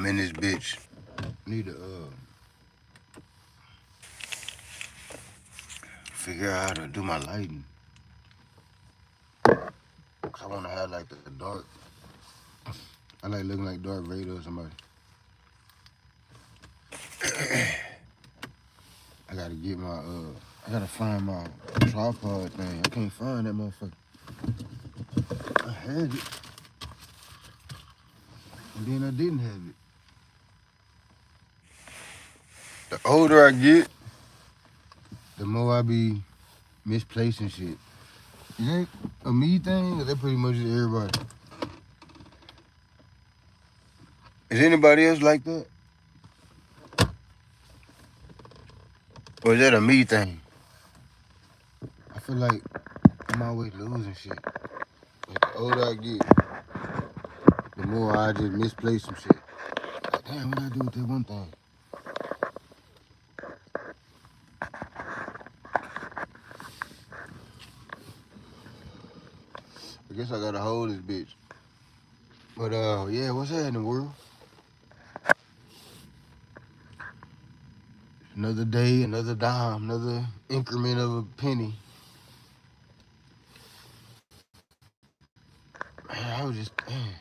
I'm in this bitch. Need to figure out how to do my lighting. Cause I wanna have like the dark. I like looking like Darth Vader or somebody. I gotta get my I gotta find my tripod thing. I can't find that motherfucker. I had it. And then I didn't have it. The older I get, the more I be misplacing shit. Is that a me thing or that pretty much is everybody? Is anybody else like that? Or is that a me thing? I feel like I'm always losing shit. Like the older I get, the more I just misplace some shit. Like, damn, what I do with that one thing? I guess I gotta hold this bitch. But yeah, what's happening, world? Another day, another dime, another increment of a penny. Man, I was just, man.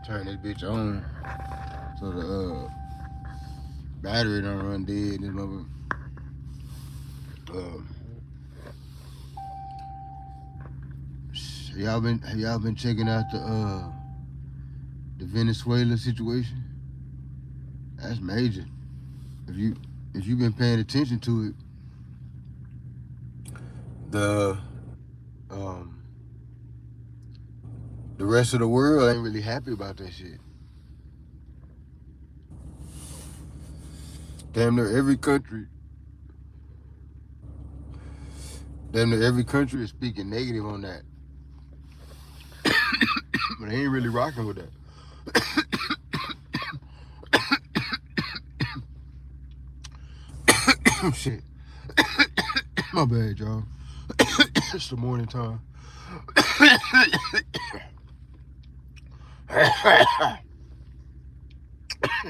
Turn this bitch on so the battery don't run dead. This mother. Have y'all been checking out the Venezuela situation? That's major. If you've been paying attention to it, the um the rest of the world ain't really happy about that shit. Damn near every country is speaking negative on that. But they ain't really rocking with that. Shit. My bad, y'all. It's the morning time.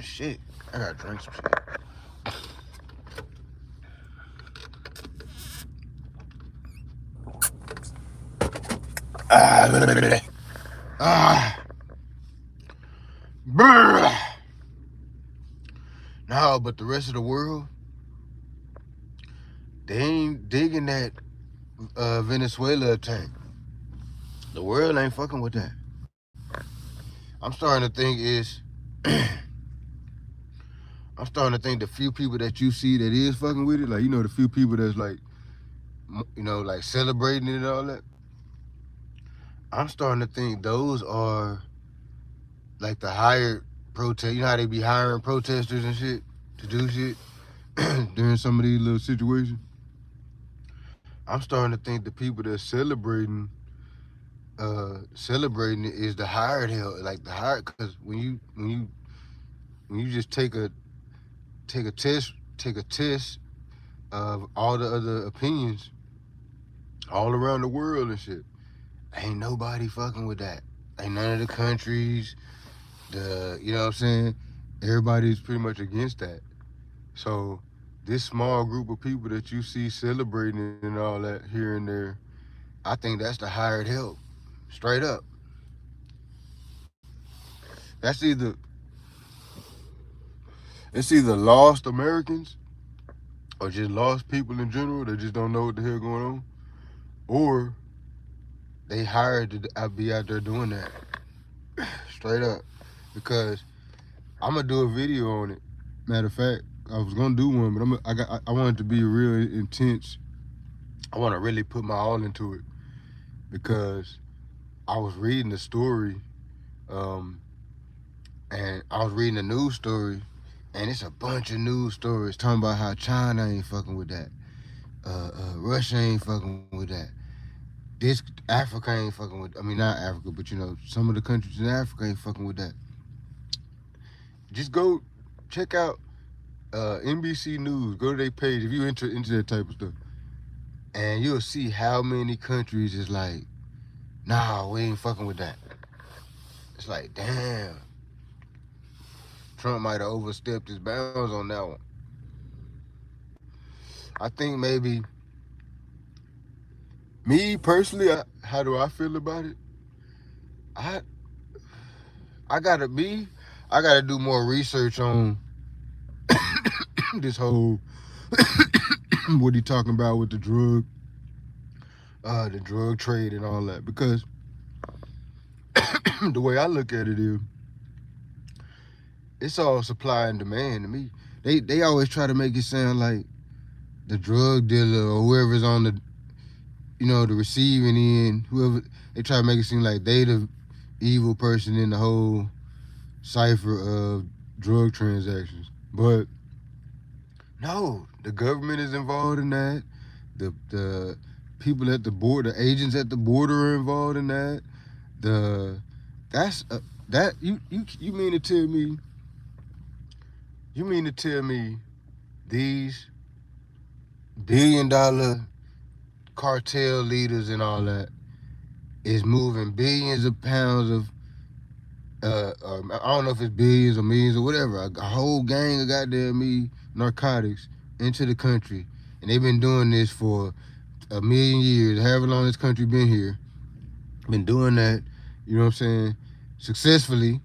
Shit. I gotta drink some shit. No, but the rest of the world, they ain't digging that Venezuela attack. The world ain't fucking with that. I'm starting to think the few people that you see that is fucking with it, like, you know, the few people that's like, you know, like celebrating it and all that. I'm starting to think those are like the hired protest. You know how they be hiring protesters and shit to do shit during some of these little situations. I'm starting to think the people that's celebrating it is the hired help, like the hired. Because when you just take a test of all the other opinions all around the world and shit, ain't nobody fucking with that. Ain't none of the countries. You know what I'm saying? Everybody's pretty much against that. So this small group of people that you see celebrating and all that here and there, I think that's the hired help, straight up. That's either lost Americans or just lost people in general that just don't know what the hell going on, or they hired to be out there doing that, straight up. Because I'm gonna do a video on it. Matter of fact, I was gonna do one, but I want it to be real intense. I want to really put my all into it because I was reading the story, and I was reading a news story, and it's a bunch of news stories talking about how China ain't fucking with that, Russia ain't fucking with that, Africa ain't fucking with. I mean, not Africa, but you know, some of the countries in Africa ain't fucking with that. just go check out NBC News. Go to their page if you into that type of stuff, and you'll see how many countries is like, nah, we ain't fucking with that. It's like, damn, Trump might have overstepped his bounds on that one. I think maybe me personally, how do I feel about it? I I gotta do more research on this whole what he talking about with the drug trade and all that, because the way I look at it is it's all supply and demand to me. They always try to make it sound like the drug dealer or whoever's on the the receiving end, whoever, they try to make it seem like they the evil person in the whole cipher of drug transactions. But no, the government is involved in that. The people at the border, the agents at the border are involved in that. The that's that you mean to tell me? You mean to tell me these $1 billion cartel leaders and all that is moving billions of pounds of I don't know if it's billions or millions or whatever, a whole gang of goddamn narcotics into the country, and they've been doing this for a million years, however long this country been here, been doing that, you know what I'm saying, successfully.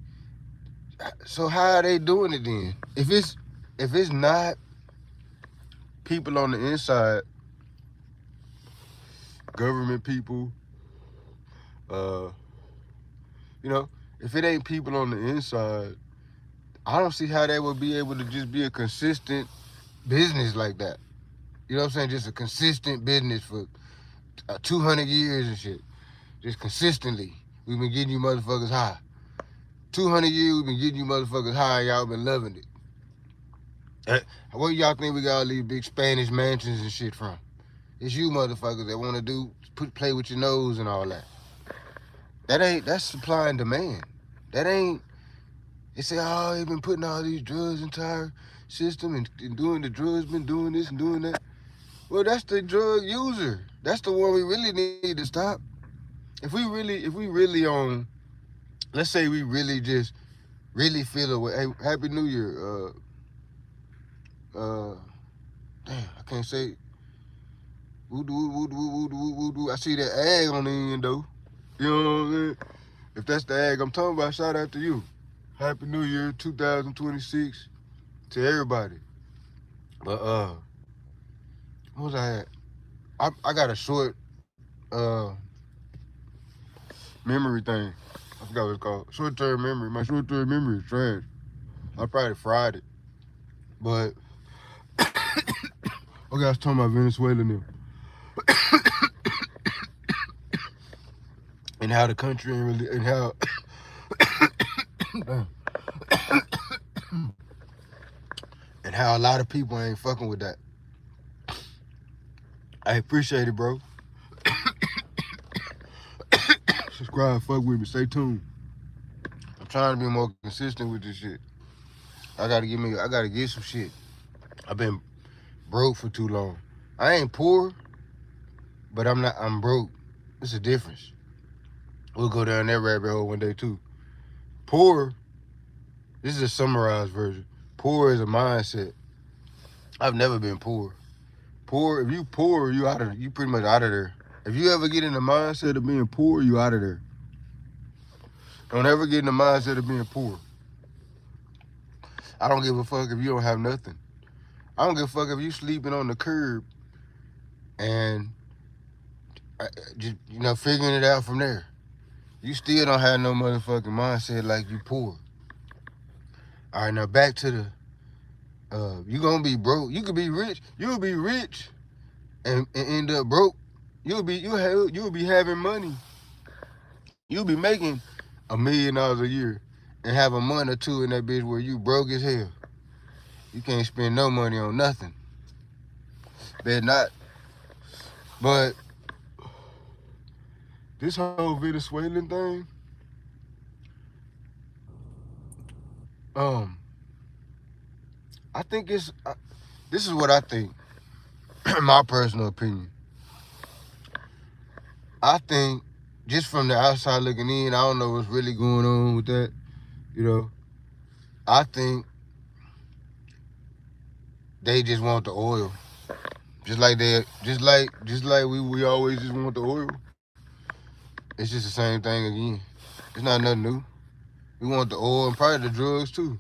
So how are they doing it then? If it's not people on the inside, government people, if it ain't people on the inside, I don't see how they would be able to just be a consistent business like that. You know what I'm saying? Just a consistent business for 200 years and shit. Just consistently. We've been getting you motherfuckers high. 200 years we've been getting you motherfuckers high, and y'all been loving it. Where y'all think we got all these big Spanish mansions and shit from? It's you motherfuckers that want to play with your nose and all that. That's supply and demand. That ain't, they say, oh, they've been putting all these drugs into our system and doing the drugs, been doing this and doing that. Well, that's the drug user. That's the one we really need to stop. If we really on, let's say we really feel away. Hey, Happy New Year. Damn, I can't say. Woo. I see that ag on the end though. You know what I'm saying? If that's the ag I'm talking about, shout out to you. Happy New Year 2026 to everybody. But what was I at? I got a short memory thing. I forgot what it's called. Short-term memory. My short-term memory is trash. I probably fried it. But okay, I was talking about Venezuela now. And how the country ain't really, and how and how a lot of people ain't fucking with that. I appreciate it, bro. Subscribe, fuck with me, stay tuned. I'm trying to be more consistent with this shit. I gotta get some shit. I've been broke for too long. I ain't poor, but I'm broke. It's a difference. We'll go down that rabbit hole one day too. Poor, this is a summarized version. Poor is a mindset. I've never been poor. Poor, if you poor, you pretty much out of there. If you ever get in the mindset of being poor, you out of there. Don't ever get in the mindset of being poor. I don't give a fuck if you don't have nothing. I don't give a fuck if you sleeping on the curb and just, figuring it out from there. You still don't have no motherfucking mindset like you poor. All right, now back to the, you gonna be broke. You could be rich. You'll be rich and end up broke. You'll be having money. You'll be making $1 million a year and have a month or two in that bitch where you broke as hell. You can't spend no money on nothing. Better not. But this whole Venezuelan thing, I think this is what I think, my personal opinion. I think just from the outside looking in, I don't know what's really going on with that. You know, I think they just want the oil, just like we always just want the oil. It's just the same thing again. It's not nothing new. We want the oil and probably the drugs too.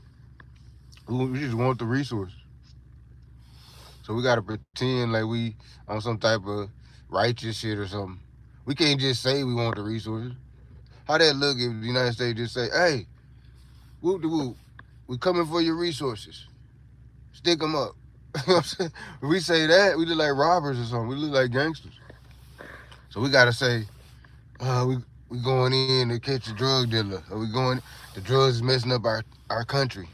We just want the resources. So we gotta pretend like we on some type of righteous shit or something. We can't just say we want the resources. How that look if the United States just say, "Hey, whoop de whoop, we coming for your resources. Stick them up." You know what I'm saying? When we say that, we look like robbers or something. We look like gangsters. So we gotta say, we going in to catch a drug dealer, or we going the drugs is messing up our country.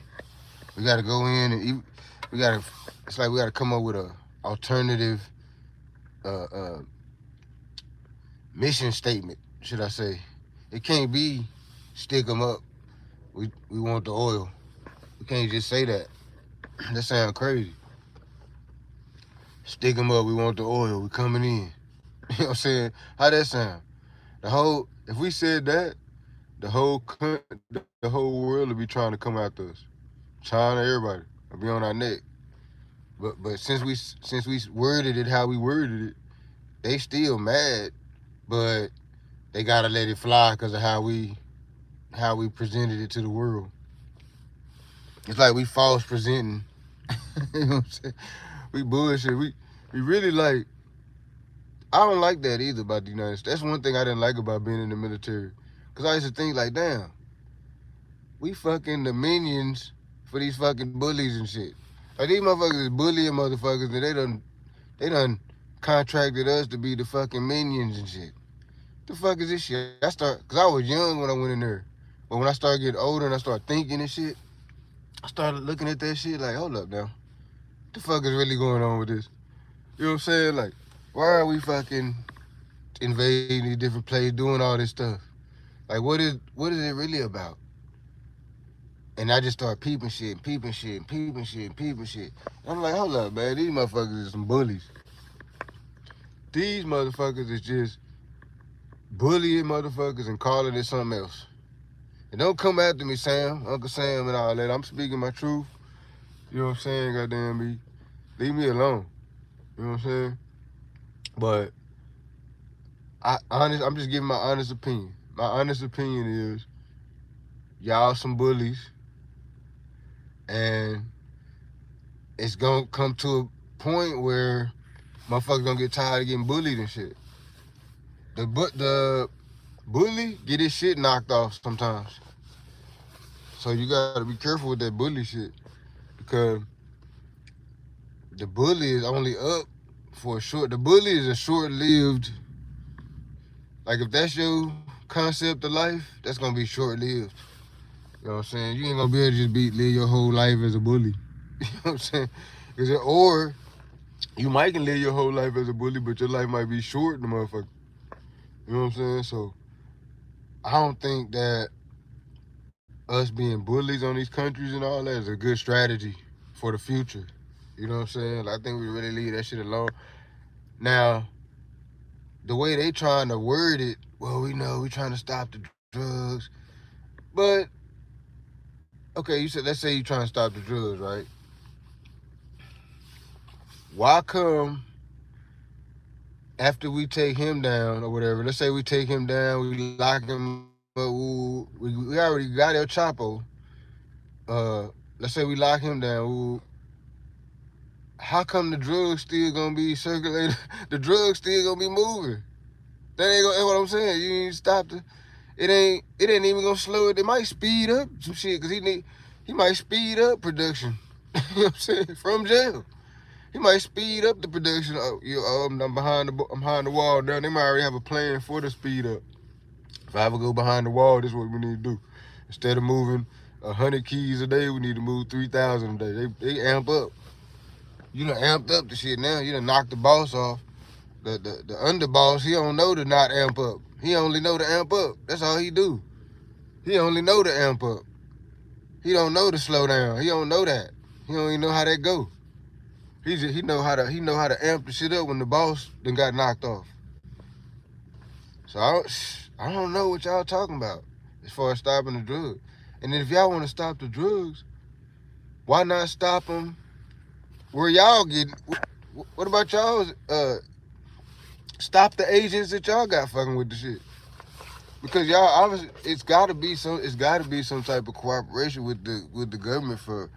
We gotta go in and we gotta. It's like we gotta come up with a alternative uh, uh, mission statement, should I say? It can't be stick them up. We want the oil. We can't just say that. That sounds crazy. Stick them up. We want the oil. We coming in. You know what I'm saying? How that sound? If we said that, the whole world would be trying to come after us. China, everybody, will be on our neck. But since we worded it how we worded it, they still mad. But they gotta let it fly because of how we presented it to the world. It's like we false presenting. You know what I'm saying? We bullshit. We really like. I don't like that either about the United States. That's one thing I didn't like about being in the military. Cause I used to think like, damn, we fucking the minions for these fucking bullies and shit. Like these motherfuckers is bullying motherfuckers and they done contracted us to be the fucking minions and shit. The fuck is this shit? Cause I was young when I went in there. But when I started getting older and I started thinking and shit, I started looking at that shit like, hold up now. What the fuck is really going on with this? You know what I'm saying? Like, why are we fucking invading these different places, doing all this stuff? Like, what is it really about? And I just started peeping shit, peeping shit, peeping shit, peeping shit. And I'm like, hold up, man, these motherfuckers is some bullies. These motherfuckers is just bullying motherfuckers and calling it something else. And don't come after me, Sam, Uncle Sam and all that. I'm speaking my truth. You know what I'm saying? Goddamn me. Leave me alone. You know what I'm saying? But I'm just giving my honest opinion. My honest opinion is y'all some bullies, and it's gonna come to a point where motherfuckers gonna get tired of getting bullied and shit. The bully get his shit knocked off sometimes. So you gotta be careful with that bully shit, because the bully is only up for a short. The bully is a short-lived. Like if that's your concept of life, that's gonna be short-lived. You know what I'm saying? You ain't gonna be able to just live your whole life as a bully. You know what I'm saying? Or you might can live your whole life as a bully, but your life might be short, the motherfucker. You know what I'm saying? So I don't think that us being bullies on these countries and all that is a good strategy for the future. You know what I'm saying? Like, I think we really leave that shit alone. Now, the way they trying to word it, well, we know we trying to stop the drugs. But, okay, let's say you trying to stop the drugs, right? Why come after we take him down or whatever, let's say we take him down, we lock him up, we already got El Chapo. Let's say we lock him down. How come the drugs still gonna be circulating? The drugs still gonna be moving. That's what I'm saying. You ain't stop it ain't even gonna slow it. It might speed up some shit, cause he might speed up production. You know what I'm saying? From jail. He might speed up the production. I'm behind the wall now. They might already have a plan for the speed up. If I ever go behind the wall, this is what we need to do. Instead of moving 100 keys a day, we need to move 3,000 a day. They amp up. You done amped up the shit now. You done knocked the boss off. The underboss, he don't know to not amp up. He only know to amp up. That's all he do. He only know to amp up. He don't know to slow down. He don't know that. He don't even know how that go. He know how to amp the shit up when the boss then got knocked off. So I don't know what y'all talking about as far as stopping the drugs. And then if y'all want to stop the drugs, why not stop them where y'all get? What about y'all? Stop the agents that y'all got fucking with the shit. Because y'all obviously it's gotta be some type of cooperation with the government for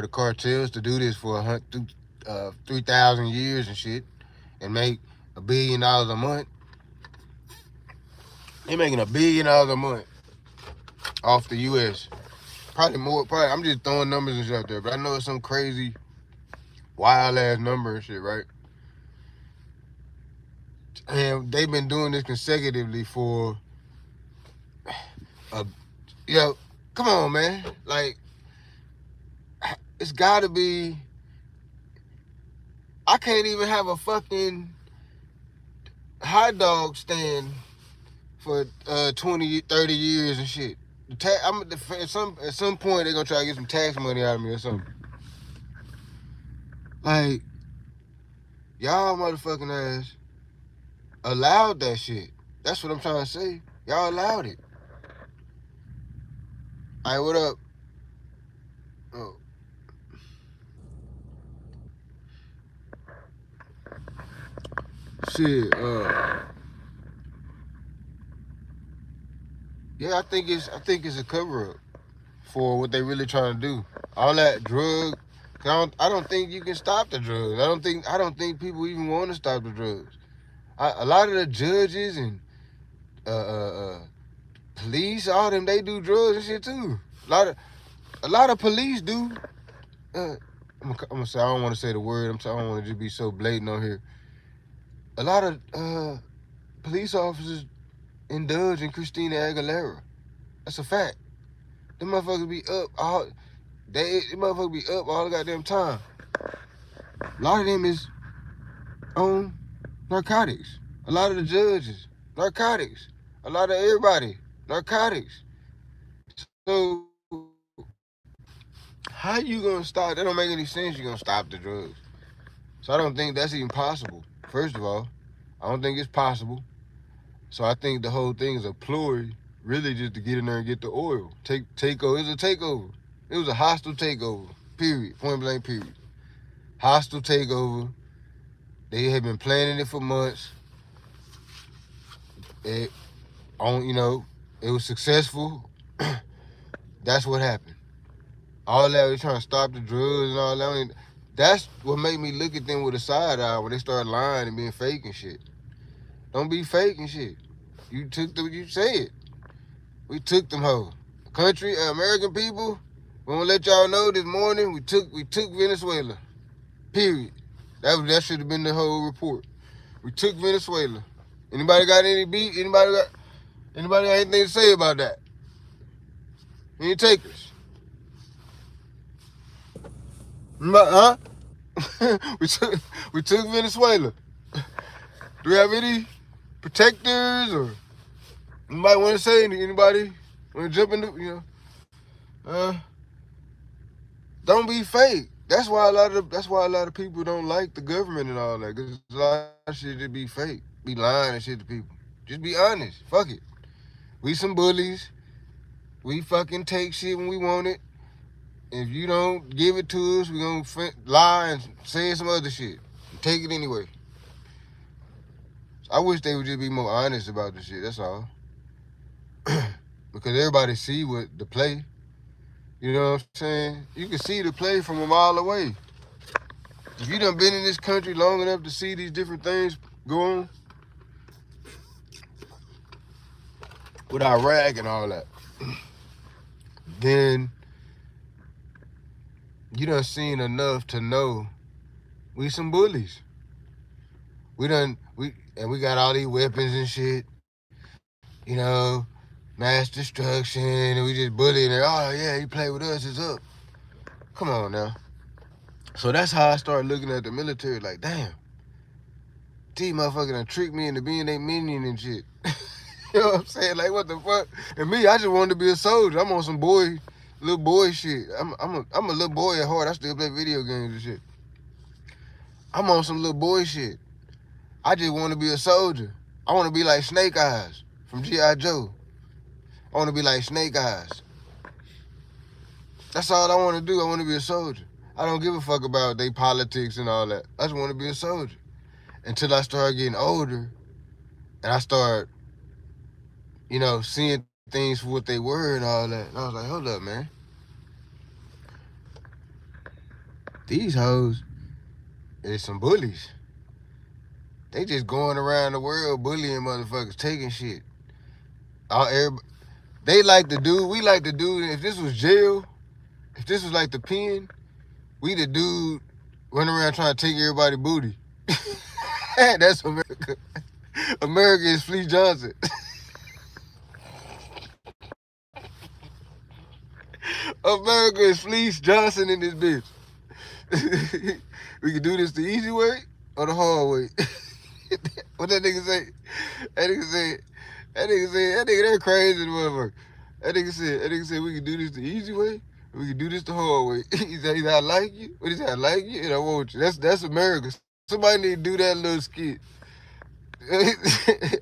the cartels to do this for 3,000 years and shit and make $1 billion a month. They making $1 billion a month off the US. Probably more, I'm just throwing numbers and shit out there, but I know it's some crazy wild ass number and shit, right? And they've been doing this consecutively for come on, man. Like, it's gotta be. I can't even have a fucking hot dog stand for 20, 30 years and shit. At some point they're gonna try to get some tax money out of me or something. Like, y'all motherfucking ass allowed that shit. That's what I'm trying to say. Y'all allowed it. All right, what up? Oh. Shit, yeah, I think it's a cover up for what they really trying to do. All that drug. I don't think you can stop the drugs. I don't think people even want to stop the drugs. A lot of the judges and police, all them, they do drugs and shit too. A lot of police do. I'm gonna say I don't want to say the word. I don't want to just be so blatant on here. A lot of police officers indulge in Christina Aguilera. That's a fact. Them motherfuckers be up all the goddamn time. A lot of them is on narcotics. A lot of the judges, narcotics. A lot of everybody, narcotics. So how you gonna stop? That don't make any sense. You gonna stop the drugs? So I don't think that's even possible. First of all, I don't think it's possible. So I think the whole thing is a ploy, really, just to get in there and get the oil. Takeover. It was a takeover. It was a hostile takeover. Period. Point blank. Period. Hostile takeover. They had been planning it for months. It was successful. That's what happened. All that, they trying to stop the drugs and all that. I mean, that's what made me look at them with a side eye when they started lying and being fake and shit. Don't be fake and shit. You say it. We took them hoes. Country, American people, we gonna let y'all know this morning we took Venezuela. Period. That should have been the whole report. We took Venezuela. Anybody got any beef? Anybody got anything to say about that? Any takers? Huh? we took Venezuela. Do we have any protectors or anybody want to say anything? Anybody want to jump into don't be fake. That's why a lot of people don't like the government and all that. Cause a lot of shit just be fake, be lying and shit to people. Just be honest. Fuck it. We some bullies. We fucking take shit when we want it. If you don't give it to us, we gonna lie and say some other shit. Take it anyway. I wish they would just be more honest about the shit. That's all. Because everybody see what the play. You know what I'm saying? You can see the play from a mile away. If you done been in this country long enough to see these different things go on with Iraq and all that, then you done seen enough to know we some bullies. We got all these weapons and shit, mass destruction, and we just bullying it. Oh yeah, he played with us, it's up. Come on now. So that's how I started looking at the military like, damn, these motherfuckers done tricked me into being a minion and shit. You know what I'm saying? Like, what the fuck? And me, I just wanted to be a soldier. I'm on some boy Little boy shit. I'm a little boy at heart. I still play video games and shit. I'm on some little boy shit. I just want to be a soldier. I want to be like Snake Eyes from G.I. Joe. I want to be like Snake Eyes. That's all I want to do. I want to be a soldier. I don't give a fuck about they politics and all that. I just want to be a soldier. Until I start getting older and I start, seeing things for what they were and all that. And I was like, hold up, man. These hoes is some bullies. They just going around the world bullying motherfuckers, taking shit. They like the dude. We like the dude. If this was jail, if this was like the pen, we the dude running around trying to take everybody's booty. That's America. America is Fleece Johnson. America is Fleece Johnson in this bitch. We can do this the easy way or the hard way. What that nigga say? That nigga, they're crazy, motherfucker. That nigga said, we can do this the easy way, or we can do this the hard way. He said, I like you. What he said, I like you, and I want you. That's America. Somebody need to do that little skit.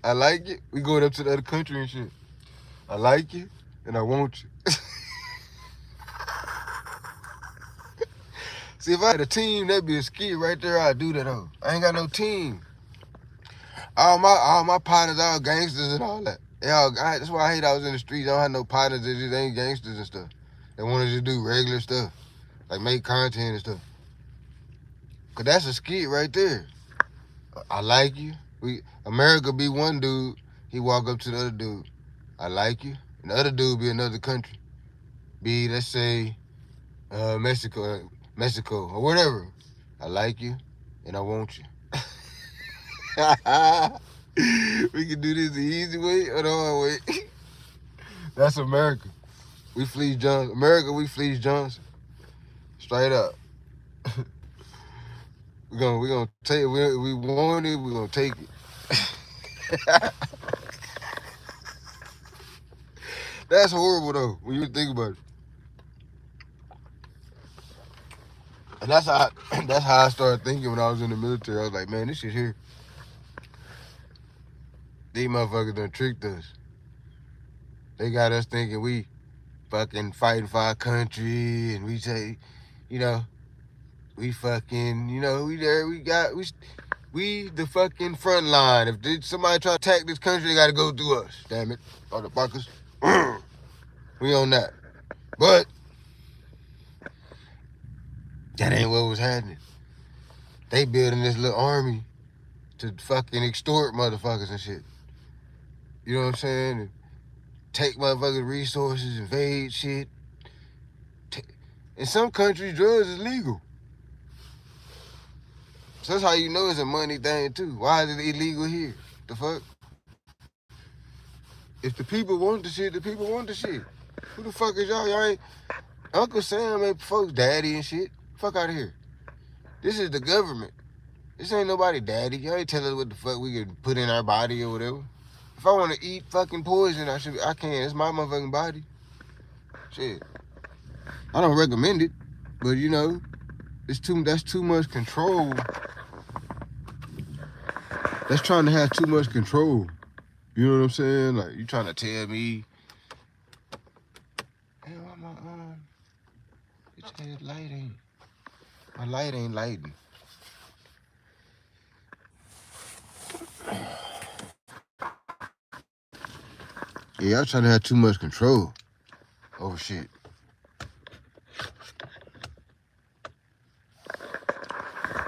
I like it. We going up to the other country and shit. I like you, and I want you. See, if I had a team, that'd be a skit right there. I'd do that, though. I ain't got no team. All my partners, all gangsters and all that. That's why I hate I was in the streets. I don't have no partners that just ain't gangsters and stuff. They want to just do regular stuff, like make content and stuff. Cause that's a skit right there. I like you. America be one dude. He walk up to the other dude. I like you. And the other dude be another country. Be, let's say, Mexico or whatever. I like you, and I want you. We can do this the easy way or the hard way. That's America. We Fleece Johnson. America, we Fleece Johnson. Straight up. We're gonna take it. We want it, we're gonna take it. That's horrible though, when you think about it. And that's how I started thinking when I was in the military. I was like, man, this shit here. These motherfuckers done tricked us. They got us thinking we fucking fighting for our country, and we say, we fucking, we the fucking front line. If somebody try to attack this country, they gotta go through us. Damn it, motherfuckers. We on that. But that ain't what was happening. They building this little army to fucking extort motherfuckers and shit. You know what I'm saying? And take motherfuckers' resources, invade shit. In some countries, drugs is legal. So that's how you know it's a money thing too. Why is it illegal here? The fuck? If the people want the shit, the people want the shit. Who the fuck is y'all? Y'all ain't Uncle Sam ain't folks' daddy and shit. Fuck out of here. This is the government. This ain't nobody daddy. Y'all ain't telling us what the fuck we can put in our body or whatever. If I want to eat fucking poison, I can. It's my motherfucking body. Shit. I don't recommend it, but that's too much control. That's trying to have too much control. You know what I'm saying? Like, you trying to tell me, hey, why my light ain't? My light ain't lighting. Yeah, y'all trying to have too much control over shit.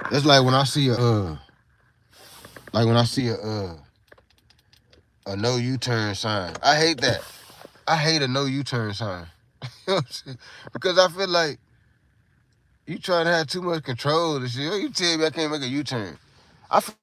That's like when I see a no U-turn sign. I hate that. I hate a no U-turn sign. You know what I'm saying? Because I feel like you trying to have too much control and shit. You tell me I can't make a U-turn. I feel